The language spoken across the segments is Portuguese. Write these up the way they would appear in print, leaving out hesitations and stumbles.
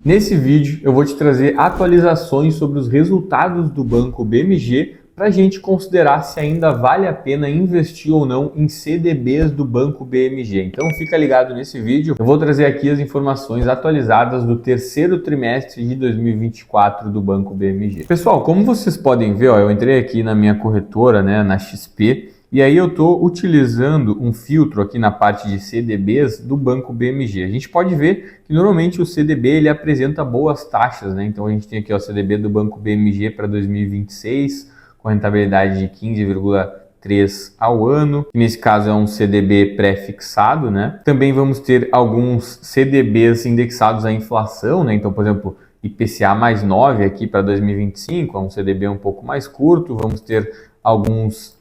Nesse vídeo eu vou te trazer atualizações sobre os resultados do Banco BMG para a gente considerar se ainda vale a pena investir ou não em CDBs do Banco BMG. Então fica ligado nesse vídeo, eu vou trazer aqui as informações atualizadas do terceiro trimestre de 2024 do Banco BMG. Pessoal, como vocês podem ver, eu entrei aqui na minha corretora, na XP, e aí eu estou utilizando um filtro aqui na parte de CDBs do Banco BMG. A gente pode ver que normalmente o CDB ele apresenta boas taxas, Então a gente tem aqui o CDB do Banco BMG para 2026, com rentabilidade de 15,3% ao ano. Nesse caso é um CDB pré-fixado, Também vamos ter alguns CDBs indexados à inflação, Então, por exemplo, IPCA mais 9 aqui para 2025, é um CDB um pouco mais curto. Vamos ter alguns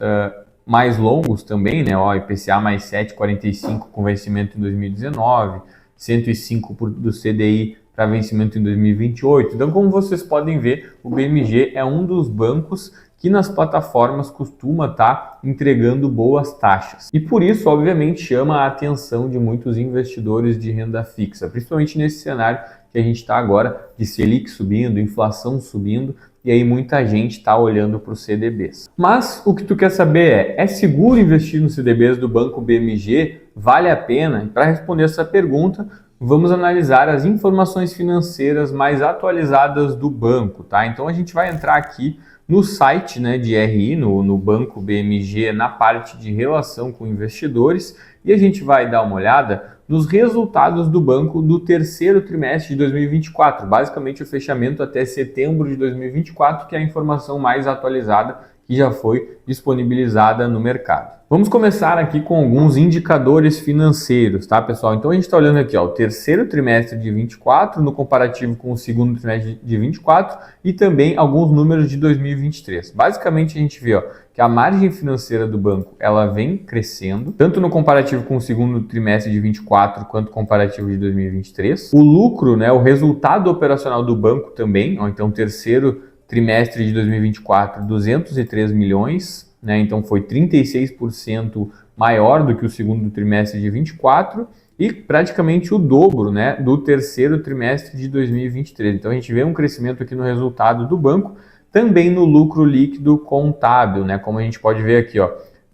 mais longos também, IPCA mais 7,45 com vencimento em 2019, 105 do CDI para vencimento em 2028. Então, como vocês podem ver, o BMG é um dos bancos que nas plataformas costuma estar entregando boas taxas. E por isso, obviamente, chama a atenção de muitos investidores de renda fixa, principalmente nesse cenário que a gente está agora de Selic subindo, inflação subindo, e aí muita gente está olhando para os CDBs. Mas o que tu quer saber é seguro investir nos CDBs do Banco BMG? Vale a pena? E para responder essa pergunta, vamos analisar as informações financeiras mais atualizadas do banco, Então a gente vai entrar aqui no site de RI, no Banco BMG, na parte de relação com investidores, e a gente vai dar uma olhada nos resultados do banco do terceiro trimestre de 2024, basicamente o fechamento até setembro de 2024, que é a informação mais atualizada que já foi disponibilizada no mercado. Vamos começar aqui com alguns indicadores financeiros, pessoal? Então a gente está olhando aqui, o terceiro trimestre de 24 no comparativo com o segundo trimestre de 24 e também alguns números de 2023. Basicamente a gente vê, que a margem financeira do banco ela vem crescendo, tanto no comparativo com o segundo trimestre de 24 quanto comparativo de 2023. O lucro, o resultado operacional do banco também, então terceiro trimestre de 2024, 203 milhões, Então foi 36% maior do que o segundo trimestre de 24 e praticamente o dobro, do terceiro trimestre de 2023. Então a gente vê um crescimento aqui no resultado do banco, também no lucro líquido contábil, Como a gente pode ver aqui,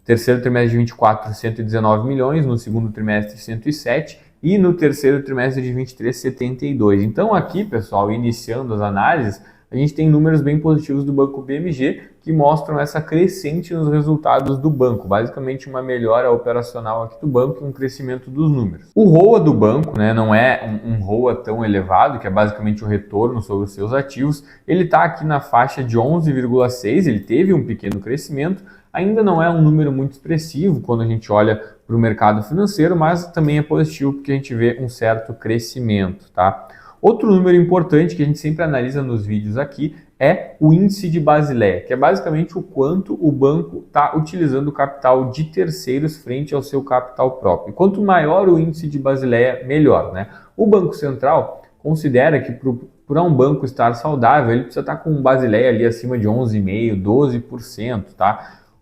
terceiro trimestre de 24, 119 milhões, no segundo trimestre 107 e no terceiro trimestre de 23, 72. Então aqui, pessoal, iniciando as análises, a gente tem números bem positivos do Banco BMG que mostram essa crescente nos resultados do banco, basicamente uma melhora operacional aqui do banco e um crescimento dos números. O ROA do banco, não é um ROA tão elevado, que é basicamente o retorno sobre os seus ativos, ele está aqui na faixa de 11,6, ele teve um pequeno crescimento, ainda não é um número muito expressivo quando a gente olha para o mercado financeiro, mas também é positivo porque a gente vê um certo crescimento, Outro número importante que a gente sempre analisa nos vídeos aqui é o índice de Basileia, que é basicamente o quanto o banco está utilizando o capital de terceiros frente ao seu capital próprio. Quanto maior o índice de Basileia, melhor, O Banco Central considera que para um banco estar saudável, ele precisa estar com um Basileia ali acima de 11,5%, 12%,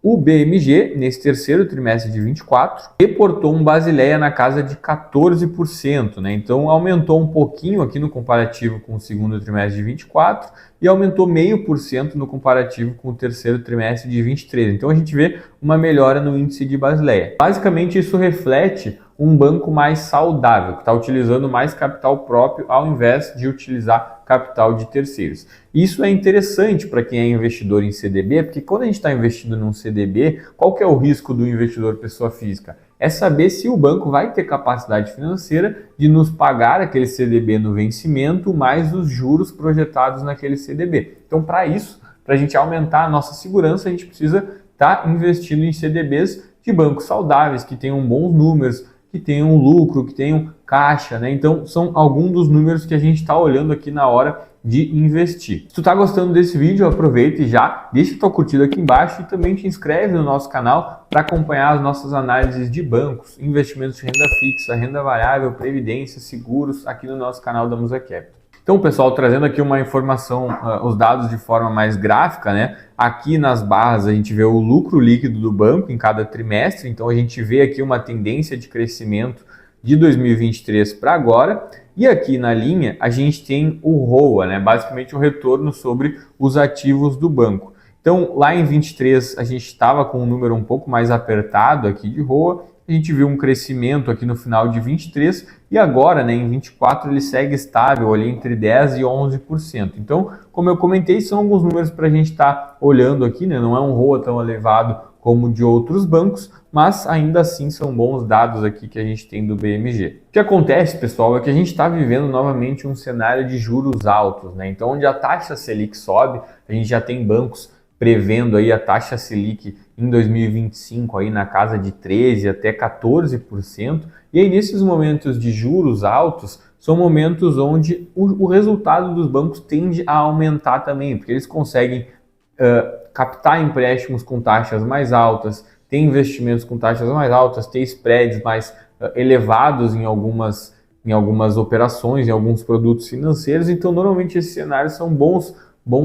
O BMG, nesse terceiro trimestre de 24, reportou um Basileia na casa de 14%, Então aumentou um pouquinho aqui no comparativo com o segundo trimestre de 24 e aumentou 0,5% no comparativo com o terceiro trimestre de 23. Então a gente vê uma melhora no índice de Basileia. Basicamente isso reflete um banco mais saudável, que está utilizando mais capital próprio ao invés de utilizar capital de terceiros. Isso é interessante para quem é investidor em CDB, porque quando a gente está investindo num CDB, qual que é o risco do investidor pessoa física? É saber se o banco vai ter capacidade financeira de nos pagar aquele CDB no vencimento, mais os juros projetados naquele CDB. Então, para isso, para a gente aumentar a nossa segurança, a gente precisa estar investindo em CDBs de bancos saudáveis, que tenham bons números, que tenham lucro, que tenham caixa, Então, são alguns dos números que a gente está olhando aqui na hora de investir. Se tu está gostando desse vídeo, aproveita e já deixa tua curtida aqui embaixo e também te inscreve no nosso canal para acompanhar as nossas análises de bancos, investimentos de renda fixa, renda variável, previdência, seguros aqui no nosso canal da Musa Capital. Então, pessoal, trazendo aqui uma informação, os dados de forma mais gráfica, Aqui nas barras a gente vê o lucro líquido do banco em cada trimestre, então a gente vê aqui uma tendência de crescimento de 2023 para agora. E aqui na linha a gente tem o ROA, né? Basicamente o retorno sobre os ativos do banco. Então lá em 23 a gente estava com um número um pouco mais apertado aqui de ROA, a gente viu um crescimento aqui no final de 23 e agora, né, em 24 ele segue estável ali entre 10% e 11%. Então, como eu comentei, são alguns números para a gente estar olhando aqui, né? Não é um ROA tão elevado como de outros bancos, mas ainda assim são bons dados aqui que a gente tem do BMG. O que acontece, pessoal, é que a gente está vivendo novamente um cenário de juros altos, né? Então, onde a taxa Selic sobe, a gente já tem bancos prevendo aí a taxa Selic em 2025 aí na casa de 13% até 14%. E aí nesses momentos de juros altos, são momentos onde o resultado dos bancos tende a aumentar também, porque eles conseguem captar empréstimos com taxas mais altas, ter investimentos com taxas mais altas, ter spreads mais elevados em algumas operações, em alguns produtos financeiros. Então, normalmente esses cenários são bons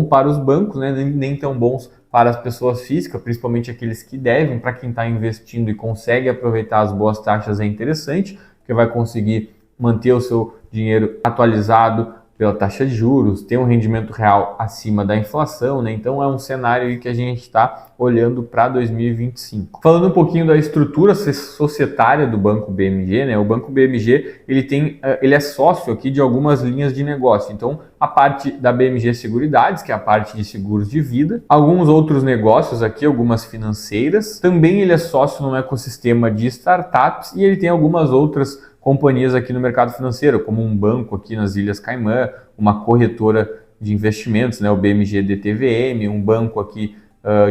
para os bancos, né? Nem tão bons para as pessoas físicas, principalmente aqueles que devem. Para quem está investindo e consegue aproveitar as boas taxas é interessante, porque vai conseguir manter o seu dinheiro atualizado pela taxa de juros, ter um rendimento real acima da inflação, né? Então é um cenário aí que a gente está olhando para 2025. Falando um pouquinho da estrutura societária do Banco BMG, né? O Banco BMG ele é sócio aqui de algumas linhas de negócio. Então a parte da BMG Seguridades, que é a parte de seguros de vida, alguns outros negócios aqui, algumas financeiras. Também ele é sócio num ecossistema de startups e ele tem algumas outras companhias aqui no mercado financeiro, como um banco aqui nas Ilhas Caimã, uma corretora de investimentos, né, o BMG DTVM, um banco aqui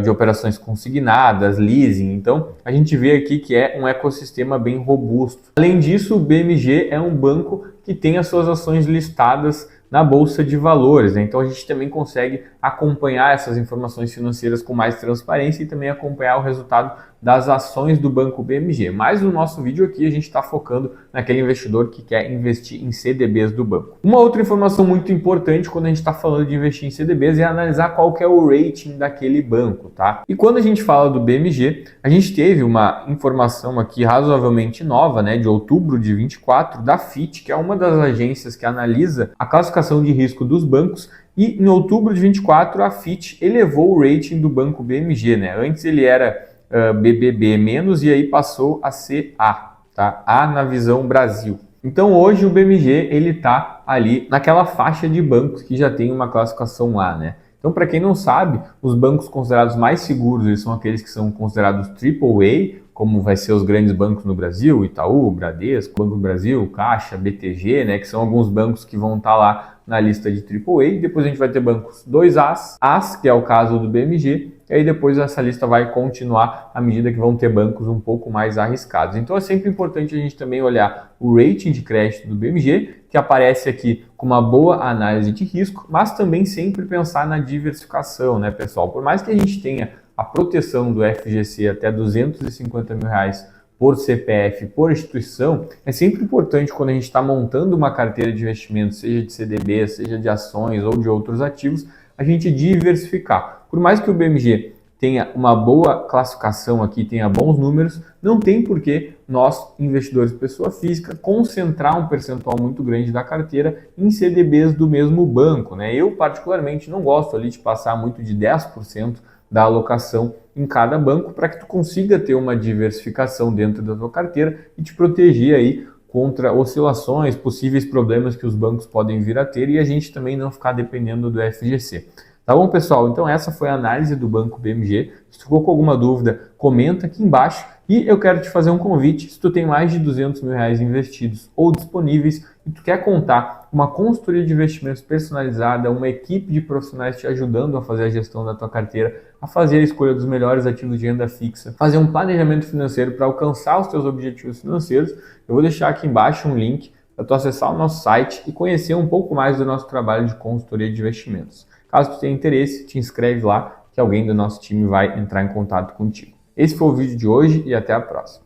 de operações consignadas, leasing. Então, a gente vê aqui que é um ecossistema bem robusto. Além disso, o BMG é um banco que tem as suas ações listadas na Bolsa de Valores, né? Então a gente também consegue acompanhar essas informações financeiras com mais transparência e também acompanhar o resultado das ações do Banco BMG. Mas no nosso vídeo aqui a gente está focando naquele investidor que quer investir em CDBs do banco. Uma outra informação muito importante quando a gente está falando de investir em CDBs é analisar qual que é o rating daquele banco, tá? E quando a gente fala do BMG, a gente teve uma informação aqui razoavelmente nova, né, de outubro de 24, da Fitch, que é uma das agências que analisa a classificação de risco dos bancos. E em outubro de 24, a Fitch elevou o rating do Banco BMG, né? Antes ele era BBB- e aí passou a ser A, tá? A na visão Brasil. Então hoje o BMG ele está ali naquela faixa de bancos que já tem uma classificação A, né? Então, para quem não sabe, os bancos considerados mais seguros eles são aqueles que são considerados AAA, como vai ser os grandes bancos no Brasil, Itaú, Bradesco, Banco do Brasil, Caixa, BTG, né, que são alguns bancos que vão estar lá na lista de AAA. Depois a gente vai ter bancos 2As, que é o caso do BMG, e aí depois essa lista vai continuar à medida que vão ter bancos um pouco mais arriscados. Então é sempre importante a gente também olhar o rating de crédito do BMG, que aparece aqui com uma boa análise de risco, mas também sempre pensar na diversificação, né, pessoal? Por mais que a gente tenha a proteção do FGC até R$250 mil por CPF, por instituição, é sempre importante quando a gente está montando uma carteira de investimentos, seja de CDB, seja de ações ou de outros ativos, a gente diversificar. Por mais que o BMG tenha uma boa classificação aqui, tenha bons números, não tem por que nós, investidores pessoa física, concentrar um percentual muito grande da carteira em CDBs do mesmo banco, né? Eu, particularmente, não gosto ali de passar muito de 10% da alocação em cada banco para que tu consiga ter uma diversificação dentro da tua carteira e te proteger aí contra oscilações, possíveis problemas que os bancos podem vir a ter e a gente também não ficar dependendo do FGC. Tá bom, pessoal? Então essa foi a análise do Banco BMG. Se tu ficou com alguma dúvida, comenta aqui embaixo. E eu quero te fazer um convite. Se tu tem mais de R$200 mil investidos ou disponíveis e tu quer contar com uma consultoria de investimentos personalizada, uma equipe de profissionais te ajudando a fazer a gestão da tua carteira, a fazer a escolha dos melhores ativos de renda fixa, fazer um planejamento financeiro para alcançar os teus objetivos financeiros, eu vou deixar aqui embaixo um link para tu acessar o nosso site e conhecer um pouco mais do nosso trabalho de consultoria de investimentos. Caso tu tenha interesse, te inscreve lá que alguém do nosso time vai entrar em contato contigo. Esse foi o vídeo de hoje e até a próxima.